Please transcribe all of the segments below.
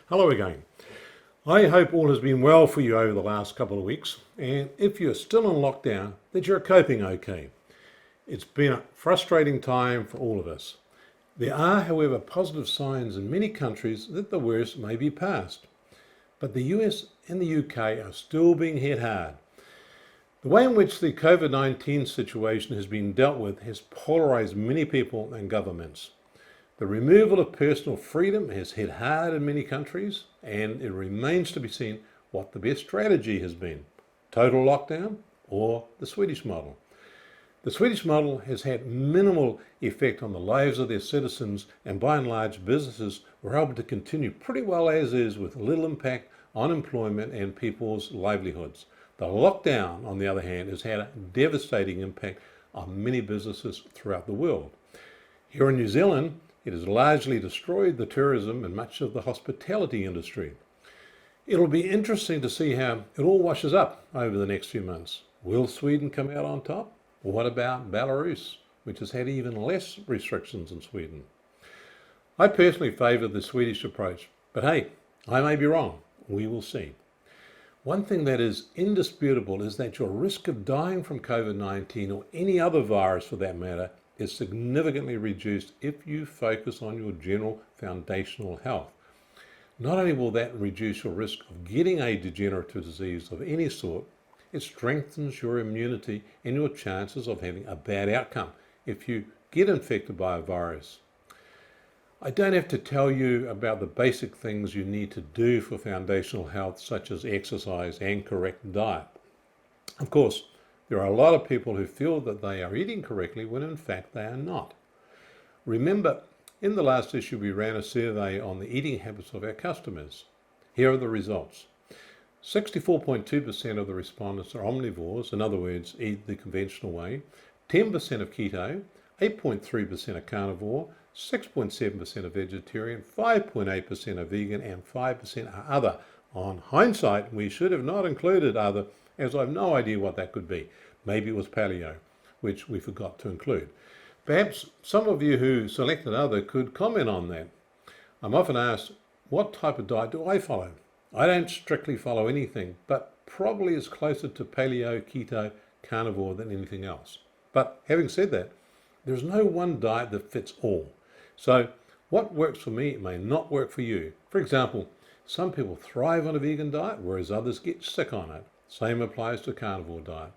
Hello again. I hope all has been well for you over the last couple of weeks, and if you're still in lockdown, that you're coping okay. It's been a frustrating time for all of us. There are, however, positive signs in many countries that the worst may be past. But the US and the UK are still being hit hard. The way in which the COVID-19 situation has been dealt with has polarized many people and governments. The removal of personal freedom has hit hard in many countries, and it remains to be seen what the best strategy has been: total lockdown or the Swedish model. The Swedish model has had minimal effect on the lives of their citizens, and by and large businesses were able to continue pretty well as is with little impact on employment and people's livelihoods. The lockdown, on the other hand, has had a devastating impact on many businesses throughout the world. Here in New Zealand, it has largely destroyed the tourism and much of the hospitality industry. It'll be interesting to see how it all washes up over the next few months. Will Sweden come out on top? Or what about Belarus, which has had even less restrictions than Sweden? I personally favour the Swedish approach, but hey, I may be wrong. We will see. One thing that is indisputable is that your risk of dying from COVID-19 or any other virus for that matter is significantly reduced if you focus on your general foundational health. Not only will that reduce your risk of getting a degenerative disease of any sort, it strengthens your immunity and your chances of having a bad outcome if you get infected by a virus. I don't have to tell you about the basic things you need to do for foundational health, such as exercise and correct diet. Of course, there are a lot of people who feel that they are eating correctly when in fact they are not. Remember, in the last issue we ran a survey on the eating habits of our customers. Here are the results. 64.2% of the respondents are omnivores, in other words, eat the conventional way, 10% of keto, 8.3% are carnivore, 6.7% are vegetarian, 5.8% are vegan, and 5% are other. On hindsight, we should have not included other, as I've no idea what that could be. Maybe it was paleo, which we forgot to include. Perhaps some of you who selected other could comment on that. I'm often asked, what type of diet do I follow? I don't strictly follow anything, but probably is closer to paleo, keto, carnivore than anything else. But having said that, there's no one diet that fits all. So what works for me may not work for you. For example, some people thrive on a vegan diet, whereas others get sick on it. Same applies to carnivore diet.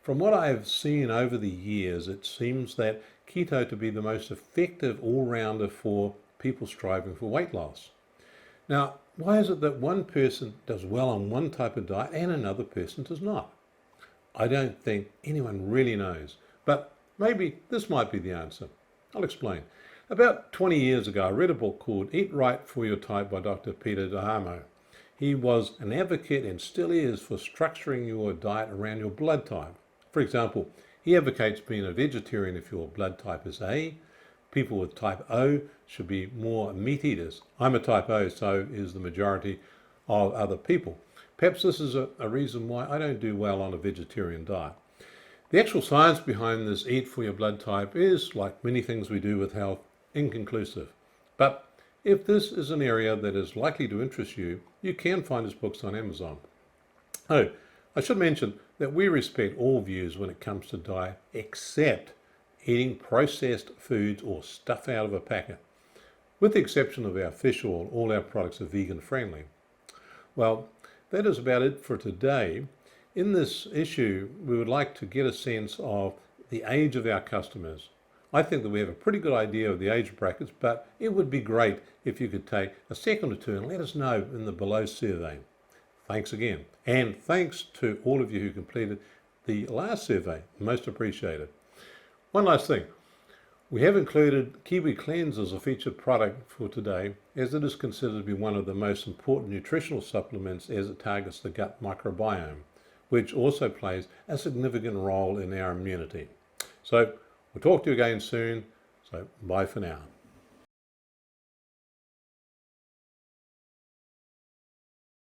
From what I have seen over the years, it seems that keto to be the most effective all-rounder for people striving for weight loss. Now, why is it that one person does well on one type of diet and another person does not? I don't think anyone really knows, but maybe this might be the answer. I'll explain. About 20 years ago, I read a book called Eat Right for Your Type by Dr. Peter D'Amo. He was an advocate and still is for structuring your diet around your blood type. For example, he advocates being a vegetarian if your blood type is A. People with type O should be more meat eaters. I'm a type O, so is the majority of other people. Perhaps this is a reason why I don't do well on a vegetarian diet. The actual science behind this eat for your blood type is, like many things we do with health, inconclusive. But if this is an area that is likely to interest you, you can find his books on Amazon. Oh, I should mention that we respect all views when it comes to diet, except eating processed foods or stuff out of a packet. With the exception of our fish oil, all our products are vegan friendly. Well, that is about it for today. In this issue, we would like to get a sense of the age of our customers. I think that we have a pretty good idea of the age brackets, but it would be great if you could take a second or two and let us know in the below survey. Thanks again. And thanks to all of you who completed the last survey. Most appreciated. One last thing. We have included Kiwi Cleanse as a featured product for today, as it is considered to be one of the most important nutritional supplements as it targets the gut microbiome, which also plays a significant role in our immunity. So we'll talk to you again soon. So bye for now.